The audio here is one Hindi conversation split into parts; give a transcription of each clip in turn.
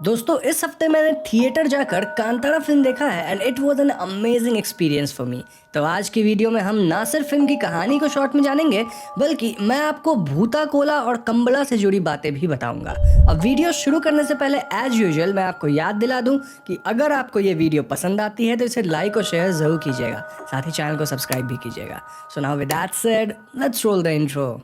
दोस्तों इस हफ्ते मैंने थिएटर जाकर कांतारा फिल्म देखा है and it was an amazing experience for me. तो आज की वीडियो में हम ना सिर्फ फिल्म की कहानी को शॉर्ट में जानेंगे बल्कि मैं आपको भूता कोला और कंबला से जुड़ी बातें भी बताऊंगा। अब वीडियो शुरू करने से पहले एज यूजुअल मैं आपको याद दिला दूं कि अगर आपको ये वीडियो पसंद आती है तो इसे लाइक और शेयर जरूर कीजिएगा, साथ ही चैनल को सब्सक्राइब भी कीजिएगा। So now with that said let's roll the intro.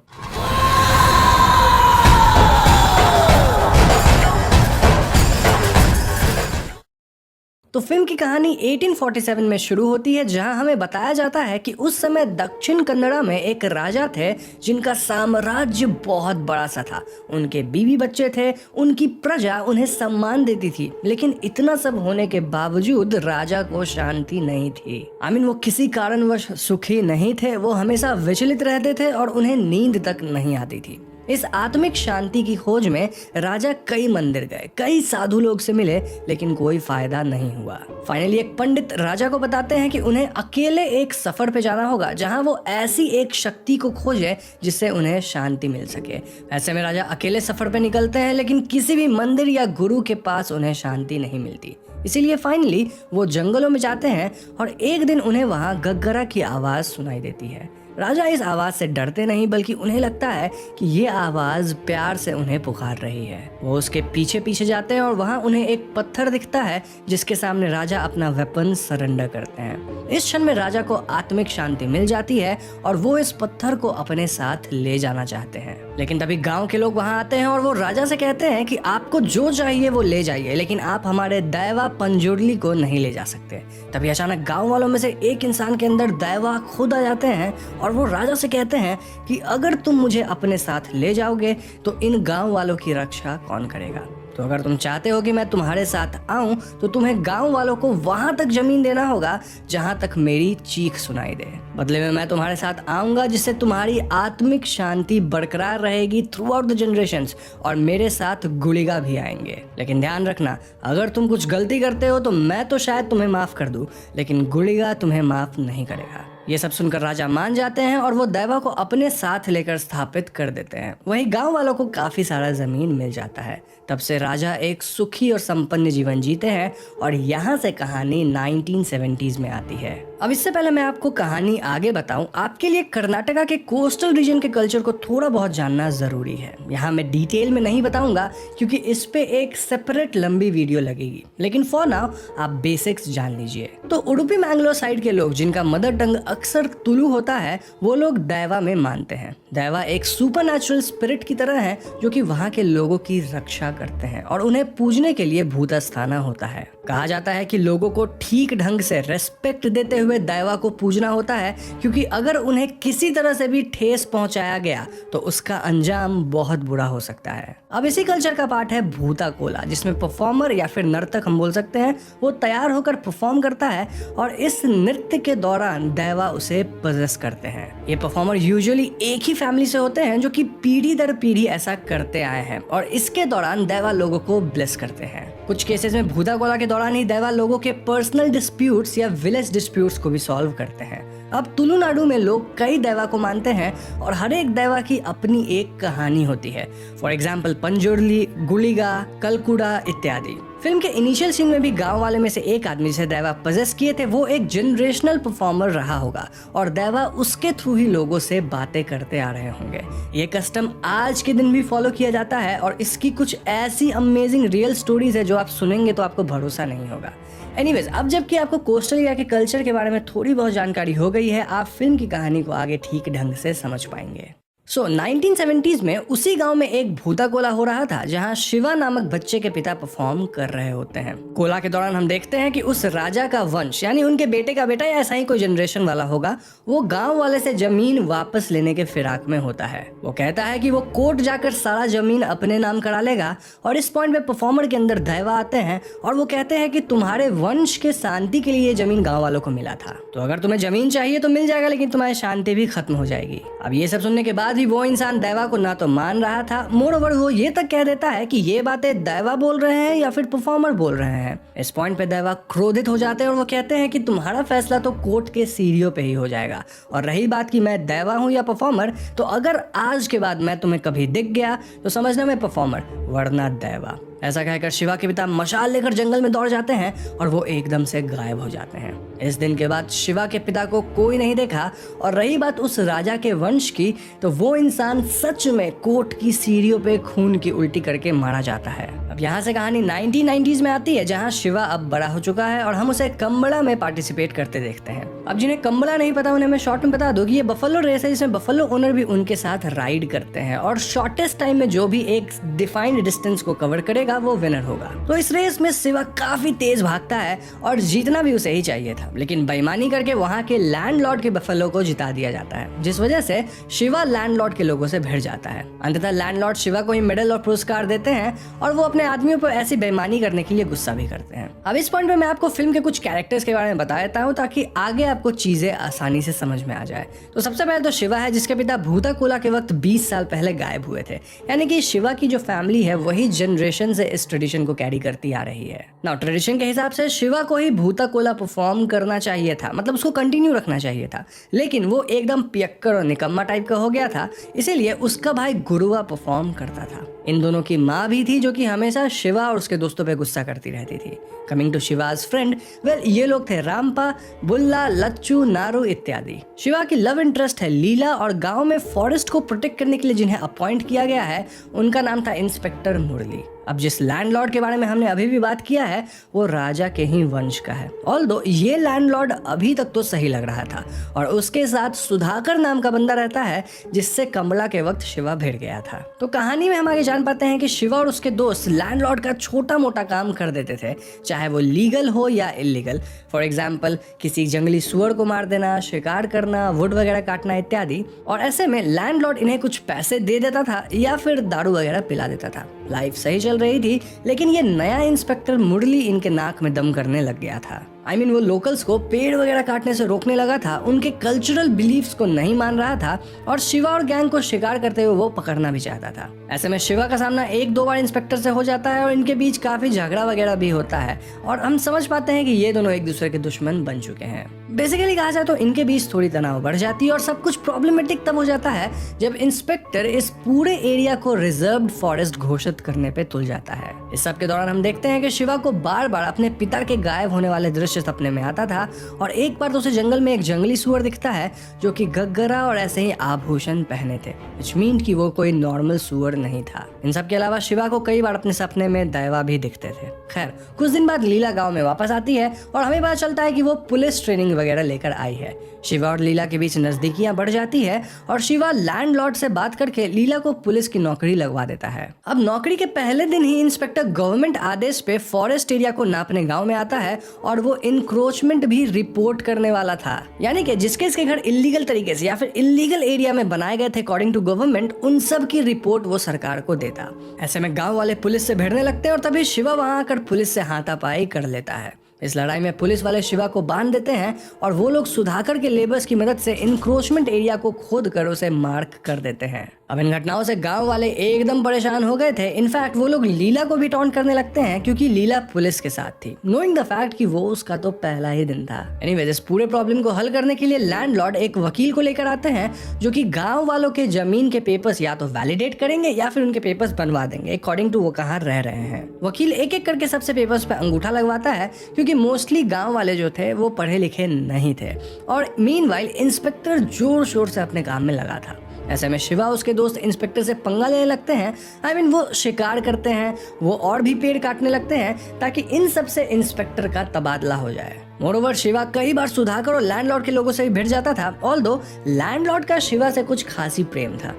तो फिल्म की कहानी 1847 में शुरू होती है, जहां हमें बताया जाता है कि उस समय दक्षिण कन्नड़ा में एक राजा थे जिनका साम्राज्य बहुत बड़ा सा था। उनके बीवी बच्चे थे, उनकी प्रजा उन्हें सम्मान देती थी, लेकिन इतना सब होने के बावजूद राजा को शांति नहीं थी। वो किसी कारणवश सुखी नहीं थे, वो हमेशा विचलित रहते थे और उन्हें नींद तक नहीं आती थी। इस आत्मिक शांति की खोज में राजा कई मंदिर गए, कई साधु लोग से मिले, लेकिन कोई फायदा नहीं हुआ। फाइनली एक पंडित राजा को बताते हैं कि उन्हें अकेले एक सफर पे जाना होगा जहां वो ऐसी एक शक्ति को खोजे जिससे उन्हें शांति मिल सके। ऐसे में राजा अकेले सफर पे निकलते हैं, लेकिन किसी भी मंदिर या गुरु के पास उन्हें शांति नहीं मिलती। इसीलिए फाइनली वो जंगलों में जाते हैं और एक दिन उन्हें वहां गग्गरा की आवाज सुनाई देती है। राजा इस आवाज से डरते नहीं, बल्कि उन्हें लगता है कि ये आवाज प्यार से उन्हें पुकार रही है। वो उसके पीछे पीछे जाते हैं और वहां उन्हें एक पत्थर दिखता है जिसके सामने राजा अपना वेपन सरेंडर करते हैं। इस क्षण में राजा को आत्मिक शांति मिल जाती है और वो इस पत्थर को अपने साथ ले जाना चाहते हैं। लेकिन तभी गांव के लोग वहां आते हैं और वो राजा से कहते हैं कि आपको जो चाहिए वो ले जाइए, लेकिन आप हमारे दैवा पंजुरली को नहीं ले जा सकते। तभी अचानक गांव वालों में से एक इंसान के अंदर दैवा खुद आ जाते हैं और वो राजा से कहते हैं कि अगर तुम मुझे अपने साथ ले जाओगे तो इन गांव वालों की रक्षा कौन करेगा। तो अगर तुम चाहते हो कि मैं तुम्हारे साथ आऊं तो तुम्हें गांव वालों को वहां तक जमीन देना होगा जहां तक मेरी चीख सुनाई दे। बदले में मैं तुम्हारे साथ आऊंगा जिससे तुम्हारी आत्मिक शांति बरकरार रहेगी थ्रू आउट द जनरेशंस, और मेरे साथ गुलिगा भी आएंगे। लेकिन ध्यान रखना, अगर तुम कुछ गलती करते हो तो मैं तो शायद तुम्हें माफ कर दूं, लेकिन गुलिगा तुम्हें माफ नहीं करेगा। ये सब सुनकर राजा मान जाते हैं और वो दैवा को अपने साथ लेकर स्थापित कर देते हैं। वहीं गांव वालों को काफी सारा जमीन मिल जाता है। तब से राजा एक सुखी और संपन्न जीवन जीते हैं और यहाँ से कहानी 1970s में आती है। अब इससे पहले मैं आपको कहानी आगे बताऊं, आपके लिए कर्नाटका के कोस्टल रीजन के कल्चर को थोड़ा बहुत जानना जरूरी है। यहाँ मैं डिटेल में नहीं बताऊंगा क्योंकि इस पे एक सेपरेट लंबी वीडियो लगेगी, लेकिन फॉर नाउ आप बेसिक्स जान लीजिए। तो उडुपी मैंगलोर साइड के लोग, जिनका मदर टंग अक्सर तुलु होता है, वो लोग दैवा में मानते हैं। दैवा एक सुपरनैचुरल स्पिरिट की तरह है जो कि वहाँ के लोगों की रक्षा करते हैं और उन्हें पूजने के लिए भूतस्थाना होता है। कहा जाता है कि लोगों को ठीक ढंग से रेस्पेक्ट देते हुए दैवा को पूजना होता है, क्योंकि अगर उन्हें किसी तरह से भी ठेस पहुंचाया गया तो उसका अंजाम बहुत बुरा हो सकता है। अब इसी कल्चर का पार्ट है भूता कोला, जिसमें परफॉर्मर या फिर नर्तक हम बोल सकते हैं, वो तैयार होकर परफॉर्म करता है और इस नृत्य के दौरान दैवा उसे पजेस करते हैं। ये परफॉर्मर यूजुअली एक ही फैमिली से होते हैं जो कि पीढ़ी दर पीढ़ी ऐसा करते आए हैं और इसके दौरान दैवा लोगों को ब्लेस करते हैं। कुछ केसेस में भूता कोला के दौरान ही दैवा लोगों के पर्सनल डिस्प्यूट्स या विलेज डिस्प्यूट्स को भी सॉल्व करते हैं। अब तुलुनाडु में लोग कई दैवा को मानते हैं और हर एक दैवा की अपनी एक कहानी होती है। फॉर एग्जाम्पल पंजुरली, गुलिगा, कलकुड़ा इत्यादि। फिल्म के इनिशियल सीन में भी गांव वाले में से एक आदमी जिसे दैवा पजेस किए थे, वो एक जनरेशनल परफॉर्मर रहा होगा और दैवा उसके थ्रू ही लोगों से बातें करते आ रहे होंगे। ये कस्टम आज के दिन भी फॉलो किया जाता है और इसकी कुछ ऐसी अमेजिंग रियल स्टोरीज है जो आप सुनेंगे तो आपको भरोसा नहीं होगा। एनीवेज, अब जबकि आपको कोस्टल एरिया के कल्चर के बारे में थोड़ी बहुत जानकारी हो गई है, आप फिल्म की कहानी को आगे ठीक ढंग से समझ पाएंगे। 1970s में उसी गांव में एक भूता कोला हो रहा था जहां शिवा नामक बच्चे के पिता परफॉर्म कर रहे होते हैं। कोला के दौरान हम देखते हैं कि उस राजा का वंश, यानी उनके बेटे का बेटा या ऐसा ही कोई जनरेशन वाला होगा, वो गांव वाले से जमीन वापस लेने के फिराक में होता है। वो कहता है कि वो कोर्ट जाकर सारा जमीन अपने नाम करा लेगा और इस पॉइंट पे परफॉर्मर के अंदर दैवा आते हैं और वो कहते हैं कि तुम्हारे वंश के शांति के लिए ये जमीन गाँव वालों को मिला था, तो अगर तुम्हें जमीन चाहिए तो मिल जाएगा, लेकिन तुम्हारी शांति भी खत्म हो जाएगी। अब ये सब सुनने के बाद वो इंसान दैवा को ना तो मान रहा था, मोरओवर वो ये तक कह देता है कि ये बातें दैवा बोल रहे हैं या फिर परफॉर्मर बोल रहे हैं। इस पॉइंट पे दैवा क्रोधित हो जाते हैं और वो कहते हैं कि तुम्हारा फैसला तो कोर्ट के सीढ़ियों पे ही हो जाएगा, और रही बात कि मैं दैवा हूँ या परफॉर्मर, तो अगर आज के बाद मैं तुम्हें कभी दिख गया तो समझना मैं परफॉर्मर, वरना दैवा। ऐसा कहकर शिवा के पिता मशाल लेकर जंगल में दौड़ जाते हैं और वो एकदम से गायब हो जाते हैं। इस दिन के बाद शिवा के पिता को कोई नहीं देखा। और रही बात उस राजा के वंश की, तो वो इंसान सच में कोर्ट की सीढ़ियों पे खून की उल्टी करके मारा जाता है। अब यहाँ से कहानी 1990s में आती है, जहाँ शिवा अब बड़ा हो चुका है और हम उसे कंबड़ा में पार्टिसिपेट करते देखते हैं। अब जिन्हें कंबड़ा नहीं पता उन्हें मैं शॉर्ट में बता दूं कि ये बफेलो रेस है, जिसमें बफेलो ओनर भी उनके साथ राइड करते हैं और शॉर्टेस्ट टाइम में जो भी एक डिफाइंड डिस्टेंस को कवर करेगा वो विनर होगा। तो इस रेस में शिवा काफी तेज भागता है और जीतना भी उसे ही चाहिए था, लेकिन बेईमानी करके वहां के लैंडलॉर्ड के बफेलो को जिता दिया जाता है, जिस वजह से शिवा लैंडलॉर्ड के लोगों से भिड़ जाता है। अंततः लैंडलॉर्ड शिवा को ही मेडल और पुरस्कार देते हैं और वो अपने आदमियों पर ऐसी बेईमानी करने के लिए गुस्सा भी करते हैं। अब इस पॉइंट पे मैं आपको फिल्म के कुछ कैरेक्टर्स के बारे में बता देता हूँ ताकि आगे आपको चीजें आसानी से समझ में आ जाए। तो सबसे पहले तो शिवा है, जिसके पिता भूताकोला के वक्त 20 साल पहले गायब हुए थे। यानी कि शिवा की जो फैमिली है वही जनरेशन से इस ट्रेडिशन को कैरी करती आ रही है। नाउ ट्रेडिशन के हिसाब से शिवा को ही भूताकोला परफॉर्म करना चाहिए था, मतलब उसको कंटिन्यू रखना चाहिए था, लेकिन वो एकदम पियक्कर और निकम्मा टाइप का हो गया था, इसीलिए उसका भाई गुरुआ परफॉर्म करता था। इन दोनों की माँ भी थी जो कि हमेशा शिवा और उसके दोस्तों पे गुस्सा करती रहती थी। Coming to Shiva's friend, well ये लोग थे रामपा, बुल्ला, लच्चू, नारू इत्यादि। शिवा की लव इंटरेस्ट है लीला और गांव में फॉरेस्ट को प्रोटेक्ट करने के लिए जिन्हें अपॉइंट किया गया है उनका नाम था इंस्पेक्टर मुरली। अब जिस लैंडलॉर्ड के बारे में हमने अभी भी बात किया है वो राजा के ही वंश का है। ऑल्दो ये लैंडलॉर्ड अभी तक तो सही लग रहा था और उसके साथ सुधाकर नाम का बंदा रहता है जिससे कंबला के वक्त शिवा भिड़ गया था। तो कहानी में हम आगे जान पाते हैं कि शिवा और उसके दोस्त लैंडलॉर्ड का छोटा मोटा काम कर देते थे, चाहे वो लीगल हो या इलीगल। फॉर एग्जाम्पल किसी जंगली सुअर को मार देना, शिकार करना, वुड वगैरह काटना इत्यादि। और ऐसे में लैंडलॉर्ड इन्हें कुछ पैसे दे देता था या फिर दारू वगैरह पिला देता था। लाइफ सही चल रही थी, लेकिन ये नया इंस्पेक्टर मुरली इनके नाक में दम करने लग गया था। वो लोकल्स को पेड़ वगैरह काटने से रोकने लगा था, उनके कल्चरल बिलीफ्स को नहीं मान रहा था और शिवा और गैंग को शिकार करते हुए वो पकड़ना भी चाहता था। ऐसे में शिवा का सामना 1-2 बार इंस्पेक्टर से हो जाता है और इनके बीच काफी झगड़ा वगैरह भी होता है और हम समझ पाते हैं कि ये दोनों एक दूसरे के दुश्मन बन चुके हैं। बेसिकली कहा जाए तो इनके बीच थोड़ी तनाव बढ़ जाती है और सब कुछ प्रॉब्लमेटिक तब हो जाता है जब इंस्पेक्टर इस पूरे एरिया को रिजर्व्ड फॉरेस्ट घोषित करने पे तुल जाता है। इस सब के दौरान हम देखते हैं कि शिवा को बार बार अपने पिता के गायब होने वाले दृश्य सपने में आता था और एक बार तो उसे जंगल में एक जंगली सुअर दिखता है जो कि गग्गरा और ऐसे ही आभूषण पहने थे, व्हिच मीन कि वो कोई नॉर्मल सुअर नहीं था। इन सब के अलावा शिवा को कई बार अपने सपने में दैवा भी दिखते थे। खैर कुछ दिन बाद लीला गांव में वापस आती है और हमें पता चलता है कि वो पुलिस ट्रेनिंग वगैरह लेकर आई है। शिवा और लीला के बीच नजदीकियां बढ़ जाती है और शिवा लैंडलॉर्ड से बात करके लीला को पुलिस की नौकरी लगवा देता है। अब नौकरी के पहले दिन ही इंस्पेक्टर गवर्नमेंट आदेश पे फॉरेस्ट एरिया को नापने गांव में आता है और वो इंक्रोचमेंट भी रिपोर्ट करने वाला था। यानी कि जिसके इसके घर इलीगल तरीके से या फिर इलीगल एरिया में बनाए गए थे अकॉर्डिंग टू गवर्नमेंट, उन सब की रिपोर्ट वो सरकार को देता। ऐसे में गांव वाले पुलिस से भिड़ने लगते हैं और तभी शिवा वहां आकर पुलिस से हाथापाई कर लेता है। इस लड़ाई में पुलिस वाले शिवा को बांध देते हैं और वो लोग सुधाकर के लेबर्स की मदद से इंक्रोचमेंट एरिया को खोद कर उसे मार्क कर देते हैं। अब इन घटनाओं से गांव वाले एकदम परेशान हो गए थे। इनफैक्ट वो लोग लीला को भी टॉन्ट करने लगते हैं क्योंकि लीला पुलिस के साथ थी, नोइंग द फैक्ट कि वो उसका तो पहला ही दिन था। एनीवेज इस पूरे प्रॉब्लम को हल करने के लिए लैंडलॉर्ड एक वकील को लेकर आते हैं जो कि गांव वालों के जमीन के पेपर्स या तो वैलिडेट करेंगे या फिर उनके पेपर्स बनवा देंगे अकॉर्डिंग टू वो कहाँ रह रहे हैं। वकील एक एक करके सबसे पेपर्स पे अंगूठा लगवाता है क्योंकि मोस्टली गांव वाले जो थे वो पढ़े लिखे नहीं थे और मीनवाइल इंस्पेक्टर जोर शोर से अपने काम में लगा था। ऐसे में शिवा उसके दोस्त इंस्पेक्टर से पंगा लेने लगते हैं। वो शिकार करते हैं, वो और भी पेड़ काटने लगते हैं ताकि इन सब से इंस्पेक्टर का तबादला हो जाए। मोरोवर शिवा कई बार सुधाकर और लैंडलॉर्ड के लोगों से भी भिड़ जाता था। ऑल्दो लैंडलॉर्ड का शिवा से कुछ खासी प्रेम था।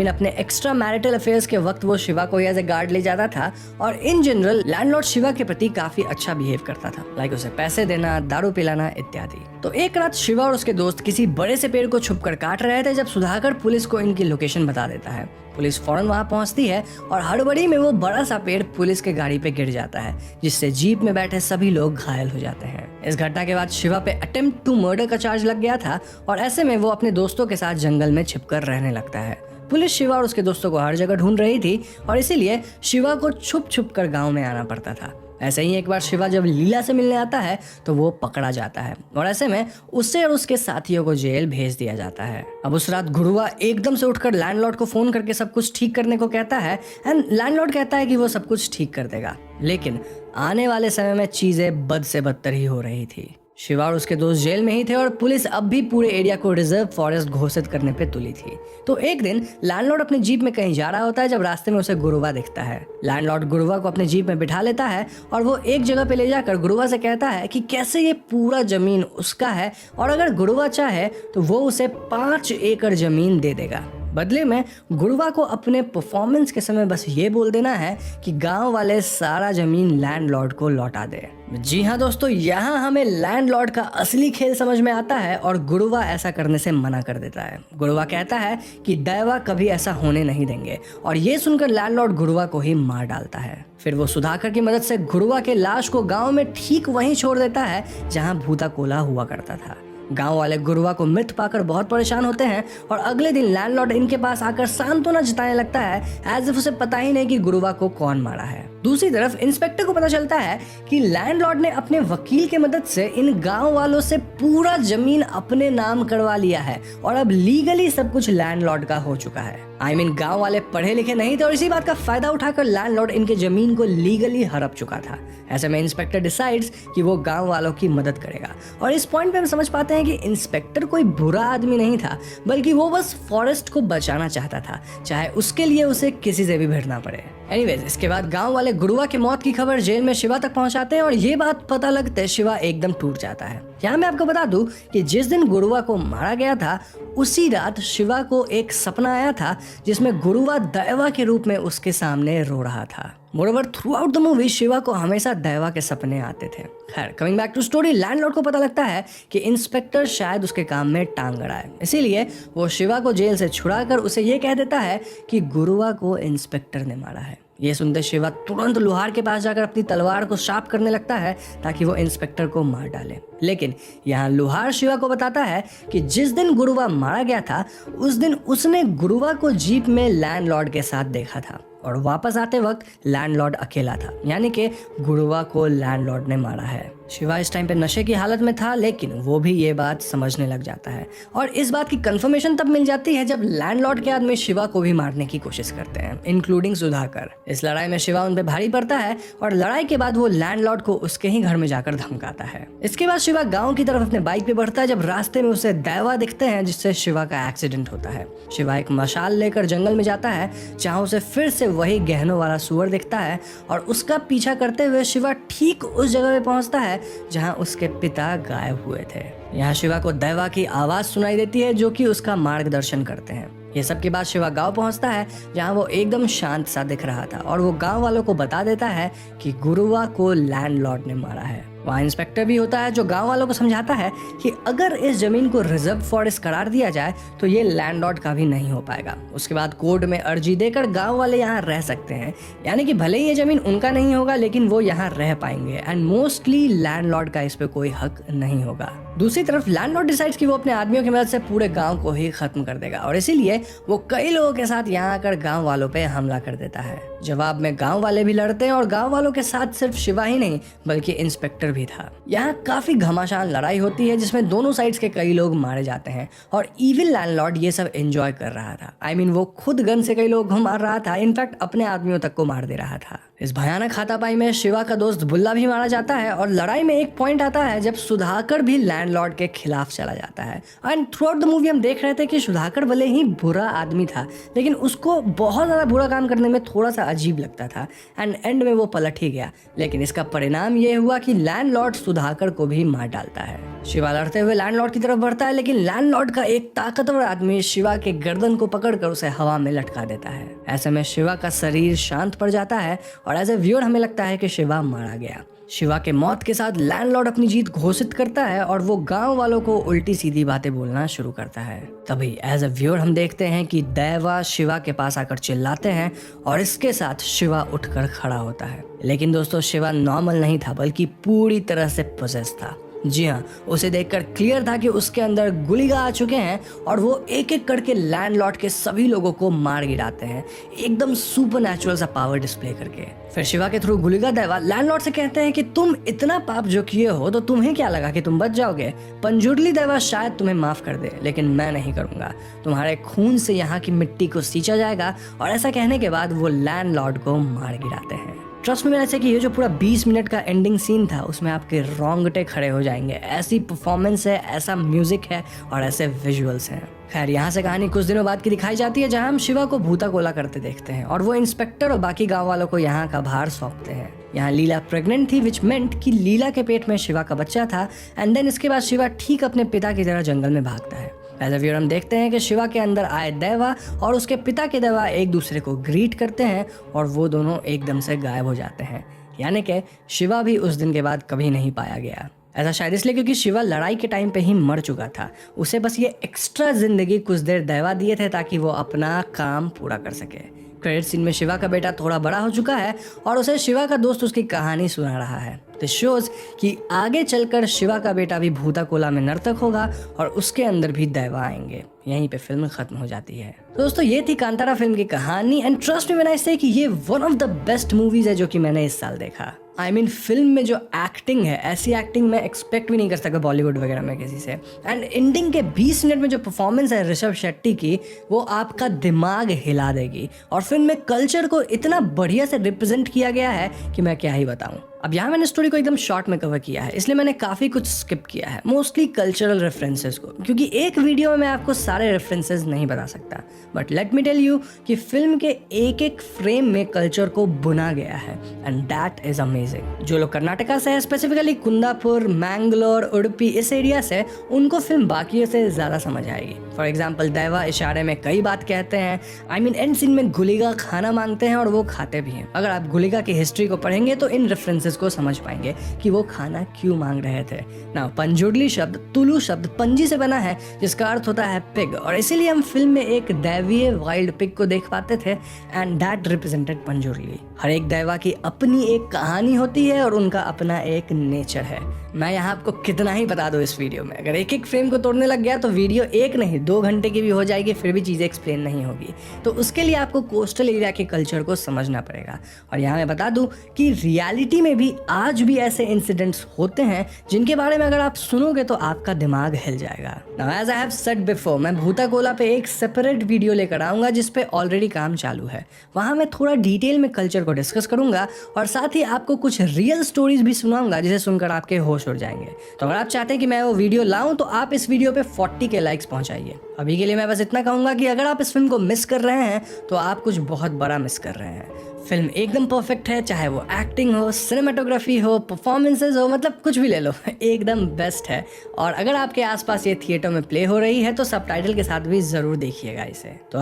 अपने एक्स्ट्रा मैरिटल अफेयर्स के वक्त वो शिवा को एज ए गार्ड ले जाता था और इन जनरल लैंडलॉर्ड शिवा के प्रति काफी अच्छा बिहेव करता था, लाइक उसे पैसे देना, दारू पिलाना इत्यादि। तो एक रात शिवा और उसके दोस्त किसी बड़े से पेड़ को छुपकर काट रहे थे जब सुधाकर पुलिस को इनकी लोकेशन बता देता है। पुलिस फौरन वहां पहुंचती है और हड़बड़ी में वो बड़ा सा पेड़ पुलिस के गाड़ी पे गिर जाता है जिससे जीप में बैठे सभी लोग घायल हो जाते हैं। इस घटना के बाद शिवा पे अटेम्प्ट टू मर्डर का चार्ज लग गया था और ऐसे में वो अपने दोस्तों के साथ जंगल में छिपकर रहने लगता है। पुलिस शिवा और उसके दोस्तों को हर जगह ढूंढ रही थी और इसीलिए शिवा को छुप छुप कर गाँव में आना पड़ता था। ऐसे ही एक बार शिवा जब लीला से मिलने आता है तो वो पकड़ा जाता है और ऐसे में उससे और उसके साथियों को जेल भेज दिया जाता है। अब उस रात गुरुआ एकदम से उठकर लैंडलॉर्ड को फोन करके सब कुछ ठीक करने को कहता है एंड लैंडलॉर्ड कहता है कि वो सब कुछ ठीक कर देगा, लेकिन आने वाले समय में चीजें बद से बदतर ही हो रही थी। शिवा और उसके दोस्त जेल में ही थे और पुलिस अब भी पूरे एरिया को रिजर्व फॉरेस्ट घोषित करने पे तुली थी। तो एक दिन लैंडलॉर्ड अपने जीप में कहीं जा रहा होता है जब रास्ते में उसे गुरुवा दिखता है। लैंडलॉर्ड गुरुवा को अपने जीप में बिठा लेता है और वो एक जगह पे ले जाकर गुरुवा से कहता है कि कैसे ये पूरा जमीन उसका है और अगर गुरुवा चाहे तो वो उसे 5 एकड़ जमीन दे देगा। बदले में गुरुवा को अपने परफॉर्मेंस के समय बस ये बोल देना है कि गांव वाले सारा जमीन लैंडलॉर्ड को लौटा दे। जी हाँ दोस्तों, यहाँ हमें लैंडलॉर्ड का असली खेल समझ में आता है और गुरुवा ऐसा करने से मना कर देता है। गुरुवा कहता है कि दैवा कभी ऐसा होने नहीं देंगे और ये सुनकर लैंडलॉर्ड गुरुवा को ही मार डालता है। फिर वो सुधाकर की मदद से गुरुवा के लाश को गाँव में ठीक वहीं छोड़ देता है जहाँ भूता कोला हुआ करता था। गांव वाले गुरुवा को मृत पाकर बहुत परेशान होते हैं और अगले दिन लैंडलॉर्ड इनके पास आकर सांत्वना जताने लगता है एज इफ उसे पता ही नहीं कि गुरुवा को कौन मारा है। दूसरी तरफ इंस्पेक्टर को पता चलता है कि लैंडलॉर्ड ने अपने वकील के मदद से इन गांव वालों से पूरा जमीन अपने नाम करवा लिया है और अब लीगली सब कुछ लैंडलॉर्ड का हो चुका है। गांव वाले पढ़े लिखे नहीं थे और इसी बात का फायदा उठाकर लैंडलॉर्ड इनके जमीन को लीगली हड़प चुका था। ऐसे में इंस्पेक्टर डिसाइड्स कि वो गांव वालों की मदद करेगा और इस पॉइंट पे हम समझ पाते हैं कि इंस्पेक्टर कोई बुरा आदमी नहीं था, बल्कि वो बस फॉरेस्ट को बचाना चाहता था, चाहे उसके लिए उसे किसी से भी भिड़ना पड़े। एनीवेज, इसके बाद गांव वाले गुरुवा की मौत की खबर जेल में शिवा तक पहुंचाते हैं और ये बात पता लगते शिवा एकदम टूट जाता है। यहाँ मैं आपको बता दूं कि जिस दिन गुरुवा को मारा गया था उसी रात शिवा को एक सपना आया था जिसमें गुरुवा दैवा के रूप में उसके सामने रो रहा था। Moreover throughout the movie Shiva को हमेशा दैवा के सपने आते थे। खैर, coming back to story, landlord को पता लगता है कि इंस्पेक्टर शायद उसके काम में टांग अड़ाए, इसीलिए वो शिवा को जेल से छुड़ाकर उसे ये कह देता है कि गुरुवा को इंस्पेक्टर ने मारा है। ये सुनते शिवा तुरंत लोहार के पास जाकर अपनी तलवार को शार्प करने लगता है ताकि वो इंस्पेक्टर को मार डाले। लेकिन यहाँ लोहार शिवा को बताता है कि जिस दिन गुरुवा मारा गया था उस दिन उसने गुरुवा को जीप में लैंडलॉर्ड के साथ देखा था और वापस आते वक्त लैंडलॉर्ड अकेला था, यानी कि गुरुवा को लैंडलॉर्ड ने मारा है। शिवा इस टाइम पे नशे की हालत में था, लेकिन वो भी ये बात समझने लग जाता है और इस बात की कंफर्मेशन तब मिल जाती है जब लैंडलॉर्ड के आदमी शिवा को भी मारने की कोशिश करते हैं, इंक्लूडिंग सुधाकर। इस लड़ाई में शिवा उन पे भारी पड़ता है और लड़ाई के बाद वो लैंडलॉर्ड को उसके ही घर में जाकर धमकाता है। इसके बाद शिवा गाँव की तरफ अपने बाइक पे बढ़ता है जब रास्ते में उसे दैवा दिखते हैं जिससे शिवा का एक्सीडेंट होता है। शिवा एक मशाल लेकर जंगल में जाता है जहाँ उसे फिर से वही गहनों वाला सुअर दिखता है और उसका पीछा करते हुए शिवा ठीक उस जगह पे पहुंचता है जहां उसके पिता गायब हुए थे। यहाँ शिवा को दैवा की आवाज सुनाई देती है जो कि उसका मार्गदर्शन करते हैं। ये सब के बाद शिवा गांव पहुंचता है जहां वो एकदम शांत सा दिख रहा था और वो गांव वालों को बता देता है कि गुरुवा को लैंडलॉर्ड ने मारा है। वहाँ इंस्पेक्टर भी होता है जो गांव वालों को समझाता है कि अगर इस जमीन को रिजर्व फॉरेस्ट करार दिया जाए तो ये लैंडलॉर्ड का भी नहीं हो पाएगा। उसके बाद कोर्ट में अर्जी देकर गांव वाले यहाँ रह सकते हैं, यानी कि भले ही ये जमीन उनका नहीं होगा लेकिन वो यहाँ रह पाएंगे एंड मोस्टली लैंडलॉर्ड का इस पे कोई हक नहीं होगा। दूसरी तरफ लैंडलॉर्ड डिसाइड्स कि वो अपने आदमियों की मदद से पूरे गांव को ही खत्म कर देगा और इसीलिए वो कई लोगों के साथ यहाँ आकर गांव वालों पे हमला कर देता है। जवाब में गांव वाले भी लड़ते हैं और गांव वालों के साथ सिर्फ शिवा ही नहीं बल्कि इंस्पेक्टर भी था। यहाँ काफी घमासान लड़ाई होती है जिसमें दोनों साइड्स के कई लोग मारे जाते हैं और इविल लैंडलॉर्ड ये सब एंजॉय कर रहा था। वो खुद गन से कई लोग मार रहा था, इनफैक्ट अपने आदमियों तक को मार दे रहा था। इस भयानक हाथापाई में शिवा का दोस्त बुल्ला भी मारा जाता है और लड़ाई में एक पॉइंट आता है जब सुधाकर भी लैंडलॉर्ड के खिलाफ चला जाता है। And through out the movie हम देख रहे थे कि सुधाकर भले ही बुरा आदमी था लेकिन उसको बहुत ज्यादा बुरा काम करने में थोड़ा सा अजीब लगता था एंड एंड में वो पलट ही गया। लेकिन इसका परिणाम ये हुआ कि लैंडलॉर्ड सुधाकर को भी मार डालता है। शिवा लड़ते हुए लैंडलॉर्ड की तरफ बढ़ता है लेकिन लैंडलॉर्ड का एक ताकतवर आदमी शिवा के गर्दन को पकड़कर उसे हवा में लटका देता है। ऐसे में शिवा का शरीर शांत पड़ जाता है और एज ए व्यूअर हमें लगता है कि शिवा मारा गया। शिवा के मौत के साथ लैंडलॉर्ड अपनी जीत घोषित करता है और वो गांव वालों को उल्टी सीधी बातें बोलना शुरू करता है। तभी एज ए व्यूअर हम देखते हैं कि दैवा शिवा के पास आकर चिल्लाते हैं और इसके साथ शिवा उठकर खड़ा होता है। लेकिन दोस्तों, शिवा नॉर्मल नहीं था बल्कि पूरी तरह से पोजेस था। जी हाँ, उसे देखकर क्लियर था कि उसके अंदर गुलिगा आ चुके हैं और वो एक एक करके लैंडलॉर्ड के सभी लोगों को मार गिराते हैं, एकदम सुपर सा पावर डिस्प्ले करके। फिर शिवा के थ्रू गुलिगा देवा लैंडलॉर्ड से कहते हैं कि तुम इतना पाप जो किए हो तो तुम्हें क्या लगा कि तुम बच जाओगे। पंजुर्ली देवा शायद तुम्हें माफ कर दे, लेकिन मैं नहीं करूंगा। तुम्हारे खून से यहाँ की मिट्टी को सींचा जाएगा। और ऐसा कहने के बाद वो लैंडलॉर्ड को मार गिराते हैं। ट्रस्ट में ऐसे कि ये जो पूरा 20 मिनट का एंडिंग सीन था उसमें आपके रोंगटे खड़े हो जाएंगे। ऐसी परफॉर्मेंस है, ऐसा म्यूजिक है और ऐसे विजुअल्स हैं। खैर, यहाँ से कहानी कुछ दिनों बाद की दिखाई जाती है, जहाँ हम शिवा को भूता कोला करते देखते हैं और वो इंस्पेक्टर और बाकी गांव वालों को यहाँ का भार सौंपते हैं। यहाँ लीला प्रेग्नेंट थी, विच मेंट कि लीला के पेट में शिवा का बच्चा था। एंड देन इसके बाद शिवा ठीक अपने पिता की तरह जंगल में भागता है। एज अ व्यूअर हम देखते हैं कि शिवा के अंदर आए देवा और उसके पिता के देवा एक दूसरे को ग्रीट करते हैं और वो दोनों एकदम से गायब हो जाते हैं। यानी कि शिवा भी उस दिन के बाद कभी नहीं पाया गया। ऐसा शायद इसलिए क्योंकि शिवा लड़ाई के टाइम पे ही मर चुका था। उसे बस ये एक्स्ट्रा जिंदगी कुछ देर देवा दिए थे ताकि वो अपना काम पूरा कर सके। क्रेडिट सीन में शिवा का बेटा थोड़ा बड़ा हो चुका है और उसे शिवा का दोस्त उसकी कहानी सुना रहा है। दिस शोज कि आगे चलकर शिवा का बेटा भी भूता कोला में नर्तक होगा और उसके अंदर भी दैवा आएंगे। यहीं पे फिल्म खत्म हो जाती है। तो दोस्तों, ये थी कांतारा फिल्म की कहानी। And trust me when I से कि ये one of the best movies है जो कि मैंने इस साल देखा। आई मीन फिल्म में जो एक्टिंग है, ऐसी एक्टिंग मैं एक्सपेक्ट भी नहीं कर सका बॉलीवुड वगैरह में किसी से। एंड एंडिंग के 20 मिनट में जो परफॉर्मेंस है ऋषभ शेट्टी की, वो आपका दिमाग हिला देगी। और फिल्म में कल्चर को इतना बढ़िया से रिप्रेजेंट किया गया है कि मैं क्या ही बताऊं। अब यहाँ मैंने स्टोरी को एकदम शॉर्ट में कवर किया है, इसलिए मैंने काफ़ी कुछ स्किप किया है, मोस्टली कल्चरल रेफरेंसेस को, क्योंकि एक वीडियो में मैं आपको सारे रेफरेंसेस नहीं बता सकता। But let me tell you कि फिल्म के एक एक फ्रेम में कल्चर को बुना गया है एंड दैट इज अमेजिंग। जो लोग कर्नाटका से है, स्पेसिफिकली कुंदापुर, मैंगलोर, उडुपी इस एरिया से, उनको फिल्म बाकियों से ज़्यादा समझ आएगी। फॉर एग्जाम्पल, दैवा इशारे में कई बात कहते हैं। आई मीन एंड सीन में गुलिगा खाना मांगते हैं और वो खाते भी हैं। अगर आप गुलिगा की हिस्ट्री को पढ़ेंगे तो इन रेफरेंसेस को समझ पाएंगे कि वो खाना क्यों मांग रहे थे। ना पंजुर्ली शब्द तुलु शब्द पंजी से बना है जिसका अर्थ होता है पिग, और इसीलिए हम फिल्म में एक दैवीय वाइल्ड पिग को देख पाते थे एंड दैट रिप्रेजेंटेड पंजुर्ली। हर एक दैवा की अपनी एक कहानी होती है और उनका अपना एक नेचर है। मैं यहाँ आपको कितना ही बता दूं इस वीडियो में, अगर एक एक फ्रेम को तोड़ने लग गया तो वीडियो 1 नहीं 2 घंटे की भी हो जाएगी, फिर भी चीज़ें एक्सप्लेन नहीं होगी। तो उसके लिए आपको कोस्टल एरिया के कल्चर को समझना पड़ेगा। और यहाँ मैं बता दूं कि रियलिटी में भी आज भी ऐसे इंसिडेंट्स होते हैं जिनके बारे में अगर आप सुनोगे तो आपका दिमाग हिल जाएगा। Now as I have said before, मैं भूता कोला पे एक सेपरेट वीडियो लेकर आऊँगा जिस पे ऑलरेडी काम चालू है। वहाँ मैं थोड़ा डिटेल में कल्चर को डिस्कस करूँगा और साथ ही आपको कुछ रियल स्टोरीज भी सुनाऊंगा जिसे सुनकर आपके होश उड़ जाएंगे। तो अगर आप चाहते हैं कि मैं वो वीडियो लाऊं तो आप इस वीडियो पे 40 के लाइक्स पहुंचाइए। अभी के लिए मैं बस इतना कहूंगा कि अगर आप इस फिल्म को मिस कर रहे हैं तो आप कुछ बहुत बड़ा मिस कर रहे हैं। फिल्म एकदम परफेक्ट है, चाहे वो एक्टिंग हो, सिनेमाटोग्राफी हो, परफॉर्मेंसेज हो, मतलब कुछ भी ले लो, एकदम बेस्ट है। और अगर आपके आसपास ये थिएटर में प्ले हो रही है तो सबटाइटल के साथ भी ज़रूर देखिएगा इसे। तो